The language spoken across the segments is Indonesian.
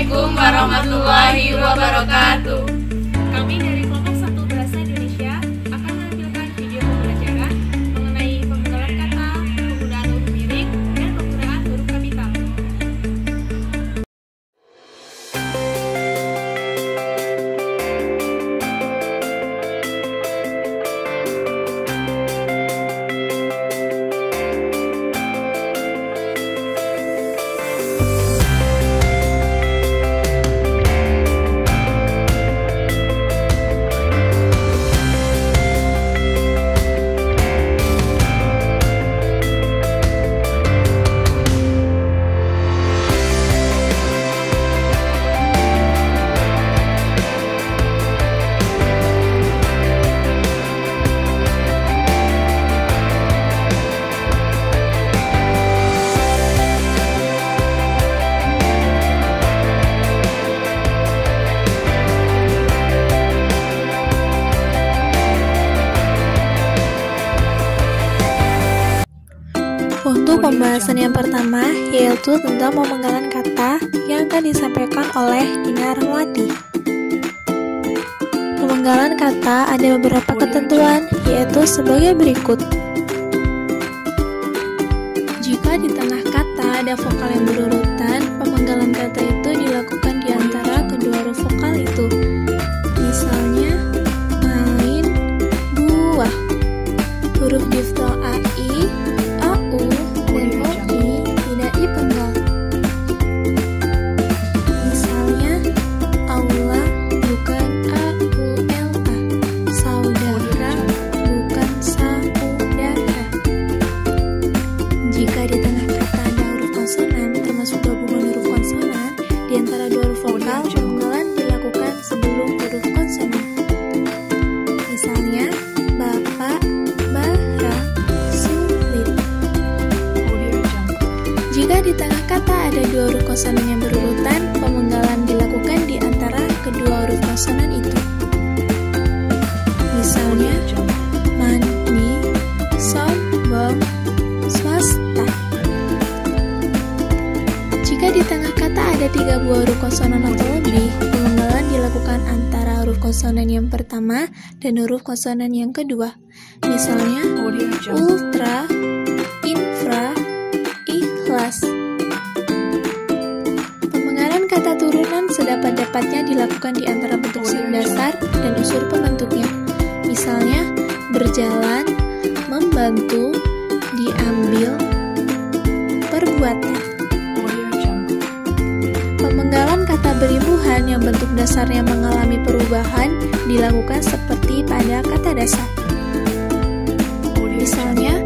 Assalamualaikum warahmatullahi wabarakatuh. Kami dari kelompok 1 Bahasa Indonesia akan menampilkan video pembelajaran mengenai pemenggalan kata, penggunaan huruf miring, dan penggunaan huruf kapital. Untuk pembahasan yang pertama, yaitu tentang pemenggalan kata yang akan disampaikan oleh Dina Rahmawati. Pemenggalan kata ada beberapa ketentuan, yaitu sebagai berikut. Jika di tengah kata ada vokal yang berurutan, pemenggalan kata itu dilakukan di antara kedua huruf vokal itu. Misalnya, main, buah. Huruf difton AI, AU, dan OI tidak dipenggal. Misalnya, aula bukan AULA, saudara bukan saudara. Jika di tengah kata ada huruf konsonan, termasuk gabungan huruf konsonan, di antara dua huruf vokal, pemenggalan dilakukan sebelum huruf konsonan. Misalnya, bapak, bara, sulit. Jika di tengah kata ada dua huruf konsonan yang berurutan, pemenggalan dilakukan di antara kedua huruf konsonan itu. Misalnya, mandi, sombong, swasta. Jika di tengah kata ada 3 buah huruf konsonan atau lebih, pemenggalan dilakukan antara huruf konsonan yang pertama dan huruf konsonan yang kedua. Misalnya, ultra, infra, ikhlas. Pemenggalan kata turunan sedapat-dapatnya dilakukan di antara bentuk sim dasar dan unsur pembentuknya. Misalnya, berjalan, membantu, diambil, perbuatan. Pemenggalan kata berimbuhan yang bentuk dasarnya mengalami perubahan dilakukan seperti pada kata dasar. Misalnya,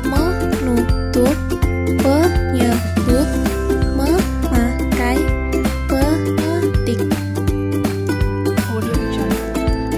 menutup, penyebut, memakai, pengetik.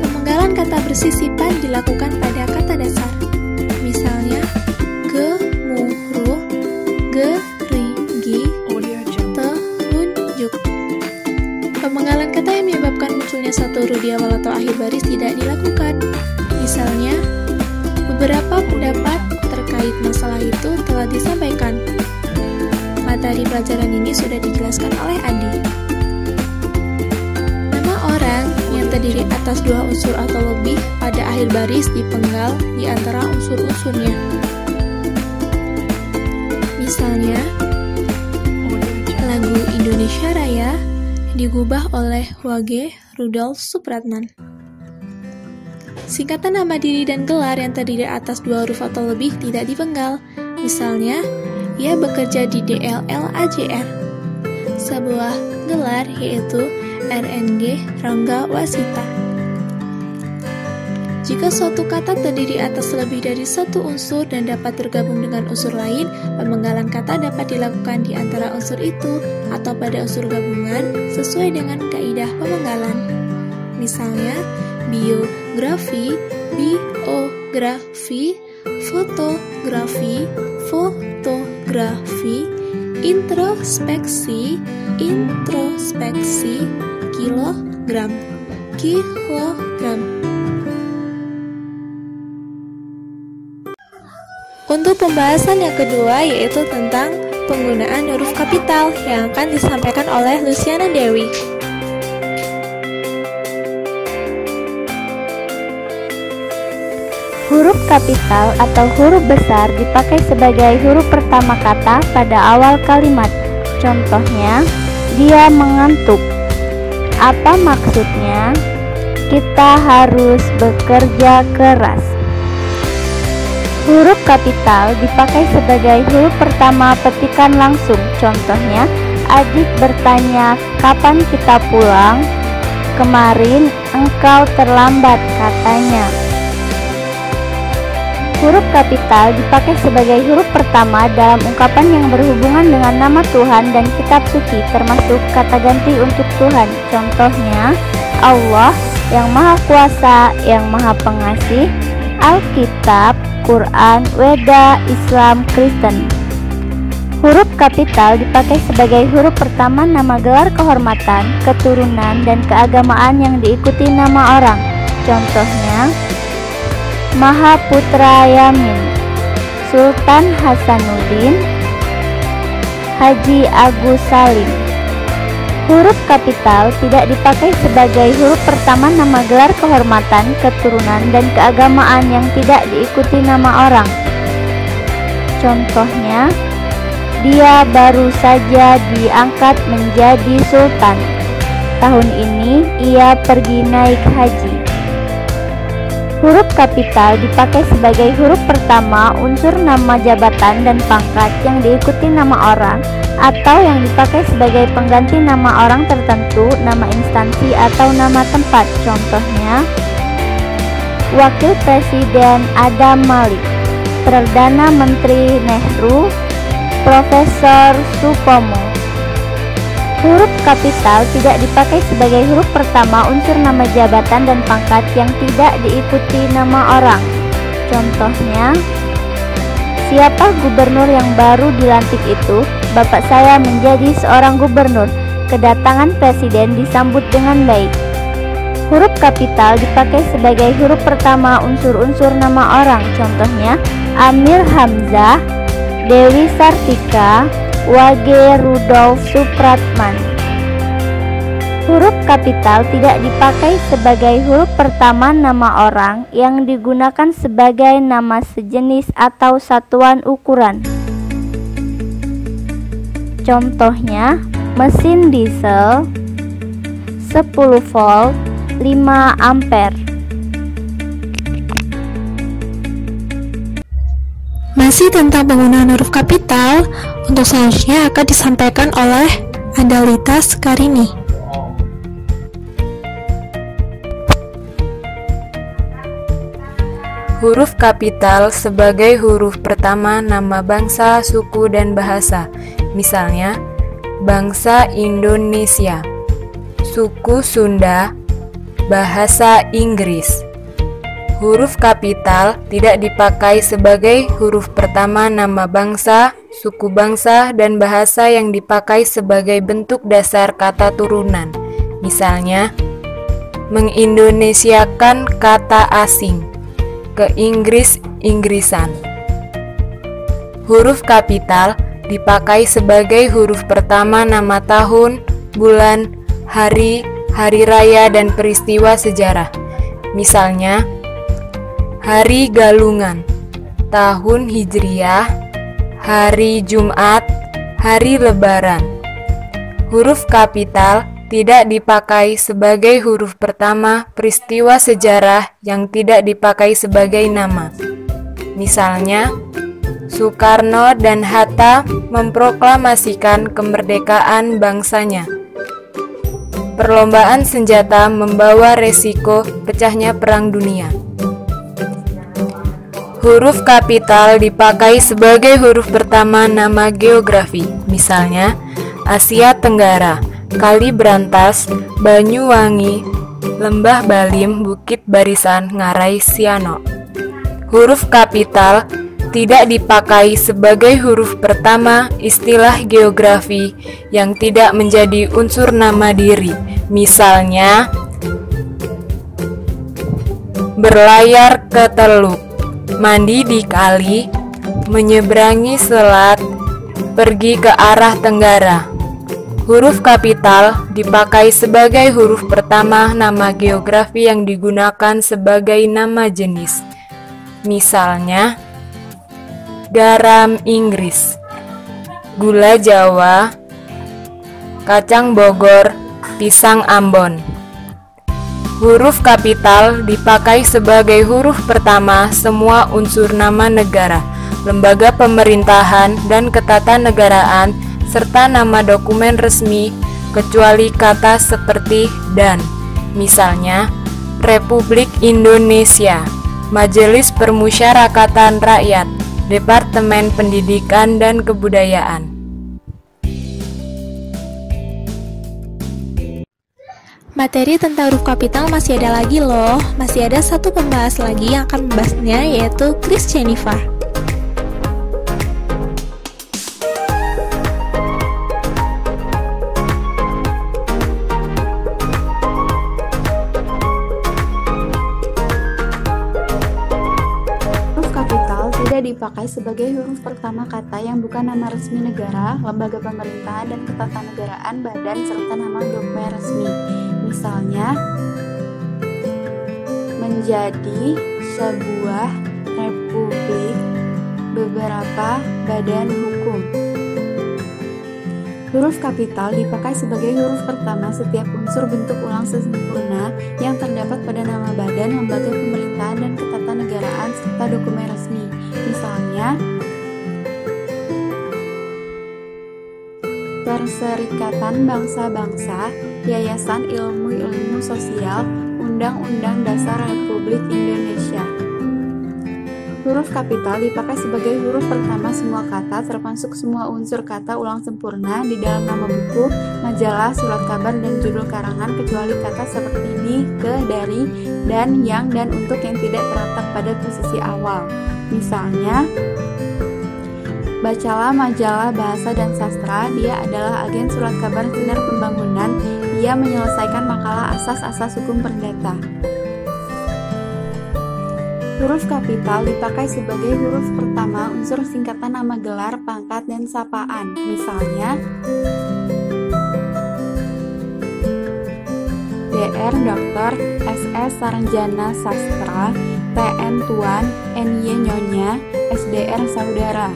Pemenggalan kata bersisipan dilakukan pada kata dasar. Misalnya, gemuruh, gerigi, telunjuk. Pemenggalan kata yang menyebabkan munculnya satu huruf di awal atau akhir baris tidak dilakukan. Misalnya, beberapa pendapat terkait masalah itu telah disampaikan. Materi pelajaran ini sudah dijelaskan oleh Adi. Nama orang yang terdiri atas 2 unsur atau lebih pada akhir baris dipenggal di antara unsur-unsurnya. Misalnya, lagu Indonesia Raya digubah oleh Wage Rudolf Supratman. Singkatan nama diri dan gelar yang terdiri atas 2 huruf atau lebih tidak dipenggal. Misalnya, ia bekerja di DLL-AJR. Sebuah gelar yaitu RNG Rangga Wasita. Jika suatu kata terdiri atas lebih dari 1 unsur dan dapat tergabung dengan unsur lain, pemenggalan kata dapat dilakukan di antara unsur itu atau pada unsur gabungan sesuai dengan kaidah pemenggalan. Misalnya, biografi, biografi, fotografi, fotografi, introspeksi, introspeksi, kilogram, kilogram. Untuk pembahasan yang kedua yaitu tentang penggunaan huruf kapital yang akan disampaikan oleh Luciana Dewi. Huruf kapital atau huruf besar dipakai sebagai huruf pertama kata pada awal kalimat. Contohnya, dia mengantuk. Apa maksudnya? Kita harus bekerja keras. Huruf kapital dipakai sebagai huruf pertama petikan langsung. Contohnya, adik bertanya, kapan kita pulang? Kemarin engkau terlambat katanya. Huruf kapital dipakai sebagai huruf pertama dalam ungkapan yang berhubungan dengan nama Tuhan dan kitab suci, termasuk kata ganti untuk Tuhan. Contohnya, Allah yang Maha Kuasa, yang Maha Pengasih, Alkitab, Quran, Weda, Islam, Kristen. Huruf kapital dipakai sebagai huruf pertama nama gelar kehormatan, keturunan, dan keagamaan yang diikuti nama orang. Contohnya, Mahaputra Yamin, Sultan Hasanuddin, Haji Agus Salim. Huruf kapital tidak dipakai sebagai huruf pertama nama gelar kehormatan, keturunan, dan keagamaan yang tidak diikuti nama orang. Contohnya, dia baru saja diangkat menjadi sultan. Tahun ini ia pergi naik haji. Huruf kapital dipakai sebagai huruf pertama unsur nama jabatan dan pangkat yang diikuti nama orang, atau yang dipakai sebagai pengganti nama orang tertentu, nama instansi, atau nama tempat. Contohnya, Wakil Presiden Adam Malik, Perdana Menteri Nehru, Profesor Supomo. Huruf kapital tidak dipakai sebagai huruf pertama unsur nama jabatan dan pangkat yang tidak diikuti nama orang. Contohnya, siapa gubernur yang baru dilantik itu? Bapak saya menjadi seorang gubernur. Kedatangan presiden disambut dengan baik. Huruf kapital dipakai sebagai huruf pertama unsur-unsur nama orang. Contohnya, Amir Hamzah, Dewi Sartika, Wage Rudolf Supratman. Huruf kapital tidak dipakai sebagai huruf pertama nama orang yang digunakan sebagai nama sejenis atau satuan ukuran. Contohnya, mesin diesel 10 volt 5 ampere. Masih tentang penggunaan huruf kapital, untuk selanjutnya akan disampaikan oleh Adalita Sekarini. Huruf kapital sebagai huruf pertama nama bangsa, suku, dan bahasa. Misalnya, bangsa Indonesia, suku Sunda, bahasa Inggris. Huruf kapital tidak dipakai sebagai huruf pertama nama bangsa, suku bangsa, dan bahasa yang dipakai sebagai bentuk dasar kata turunan. Misalnya, mengindonesiakan kata asing, ke Inggris-Inggrisan. Huruf kapital dipakai sebagai huruf pertama nama tahun, bulan, hari, hari raya, dan peristiwa sejarah. Misalnya, Hari Galungan, tahun Hijriah, hari Jumat, hari Lebaran. Huruf kapital tidak dipakai sebagai huruf pertama peristiwa sejarah yang tidak dipakai sebagai nama. Misalnya, Soekarno dan Hatta memproklamasikan kemerdekaan bangsanya. Perlombaan senjata membawa resiko pecahnya perang dunia. Huruf kapital dipakai sebagai huruf pertama nama geografi. Misalnya, Asia Tenggara, Kali Brantas, Banyuwangi, Lembah Balim, Bukit Barisan, Ngarai Siano. Huruf kapital tidak dipakai sebagai huruf pertama istilah geografi yang tidak menjadi unsur nama diri. Misalnya, berlayar ke teluk, mandi di kali, menyeberangi selat, pergi ke arah tenggara. Huruf kapital dipakai sebagai huruf pertama nama geografi yang digunakan sebagai nama jenis. Misalnya, garam Inggris, gula Jawa, kacang Bogor, pisang Ambon. Huruf kapital dipakai sebagai huruf pertama semua unsur nama negara, lembaga pemerintahan dan ketatanegaraan, serta nama dokumen resmi, kecuali kata seperti dan. Misalnya, Republik Indonesia, Majelis Permusyarakatan Rakyat, Departemen Pendidikan dan Kebudayaan. Materi tentang huruf kapital masih ada lagi loh. Masih ada satu pembahas lagi yang akan membahasnya, yaitu Chris Jennifer. Huruf kapital tidak dipakai sebagai huruf pertama kata yang bukan nama resmi negara, lembaga pemerintahan dan ketatanegaraan, badan, serta nama dokumen resmi. Misalnya, menjadi sebuah republik, beberapa badan hukum. Huruf kapital dipakai sebagai huruf pertama setiap unsur bentuk ulang sempurna yang terdapat pada nama badan, lembaga pemerintahan dan ketatanegaraan serta dokumen resmi. Misalnya, Perserikatan Bangsa-Bangsa, Yayasan Ilmu-Ilmu Sosial, Undang-Undang Dasar Republik Indonesia. Huruf kapital dipakai sebagai huruf pertama semua kata, termasuk semua unsur kata ulang sempurna di dalam nama buku, majalah, surat kabar, dan judul karangan, kecuali kata seperti di, ke, dari, dan, yang, dan untuk yang tidak terletak pada posisi awal. Misalnya, bacalah majalah Bahasa dan Sastra, dia adalah agen surat kabar Sinar Pembangunan, dia menyelesaikan makalah asas-asas hukum perdata. Huruf kapital dipakai sebagai huruf pertama unsur singkatan nama gelar, pangkat, dan sapaan. Misalnya, Dr. Dokter, SS Sarjana Sastra, TN Tuan, NY Nyonya, SDR Saudara.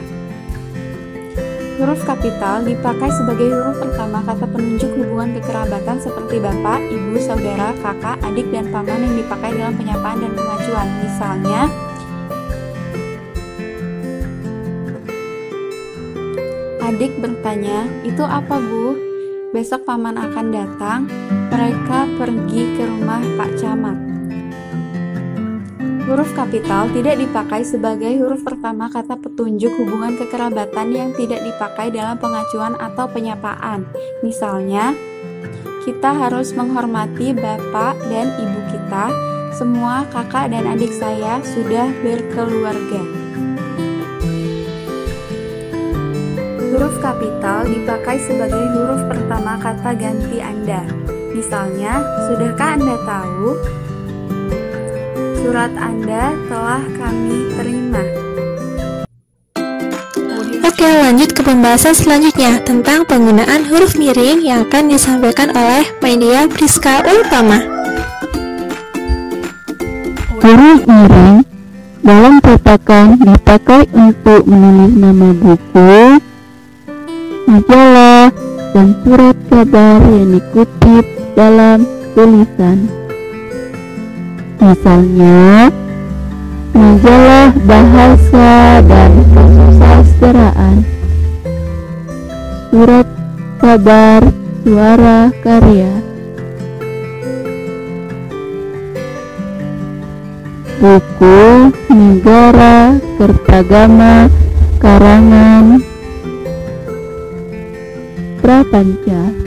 Huruf kapital dipakai sebagai huruf pertama kata penunjuk hubungan kekerabatan seperti bapak, ibu, saudara, kakak, adik, dan paman yang dipakai dalam penyapaan dan pengacuan. Misalnya, adik bertanya, "Itu apa, Bu?" "Besok paman akan datang." Mereka pergi ke rumah Pak Camat. Huruf kapital tidak dipakai sebagai huruf pertama kata petunjuk hubungan kekerabatan yang tidak dipakai dalam pengacuan atau penyapaan. Misalnya, kita harus menghormati bapak dan ibu kita. Semua kakak dan adik saya sudah berkeluarga. Huruf kapital dipakai sebagai huruf pertama kata ganti Anda. Misalnya, sudahkah Anda tahu? Surat Anda telah kami terima. Oke, lanjut ke pembahasan selanjutnya tentang penggunaan huruf miring yang akan disampaikan oleh Media Priska Utama. Huruf miring dalam cetakan dipakai untuk menulis nama buku, majalah, dan surat kabar yang dikutip dalam tulisan. Misalnya, majalah Bahasa dan Kesusastraan, surat kabar Suara Karya, buku Negara Kertagama karangan Prapanca.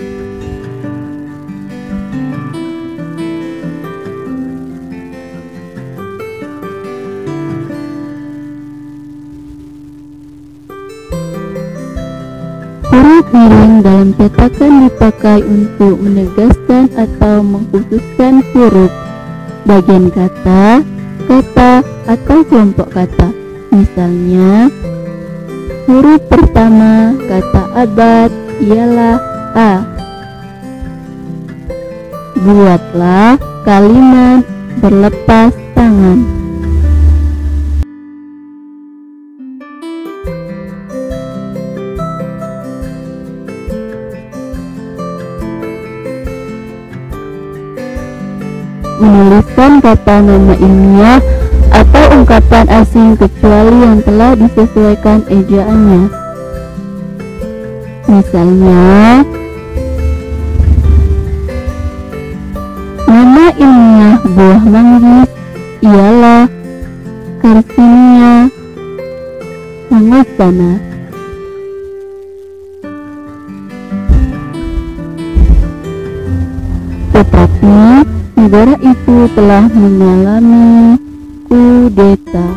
Huruf miring dalam cetakan dipakai untuk menegaskan atau mengkhususkan huruf, bagian kata, atau kelompok kata. Misalnya, Huruf pertama kata abad ialah A. Buatlah kalimat berlepas tangan. Menuliskan kata nama ilmiah atau ungkapan asing kecuali yang telah disesuaikan ejaannya. Misalnya, nama ilmiah buah manggis ialah Carcinia mangostana. Tetapi negara itu telah mengalami kudeta.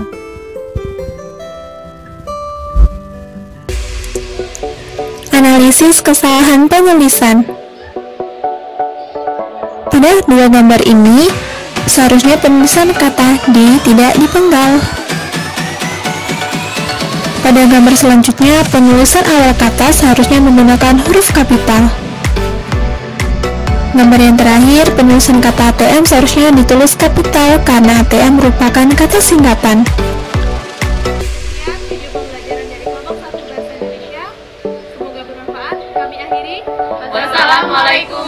Analisis kesalahan penulisan. Pada dua gambar ini, seharusnya penulisan kata di tidak dipenggal. Pada gambar selanjutnya, penulisan awal kata seharusnya menggunakan huruf kapital. Gambar yang terakhir, penulisan kata ATM seharusnya ditulis kapital karena ATM merupakan kata singkatan. Sekian video pembelajaran dari kelompok 1 Bahasa Indonesia. Semoga bermanfaat. Kami akhiri. Wassalamualaikum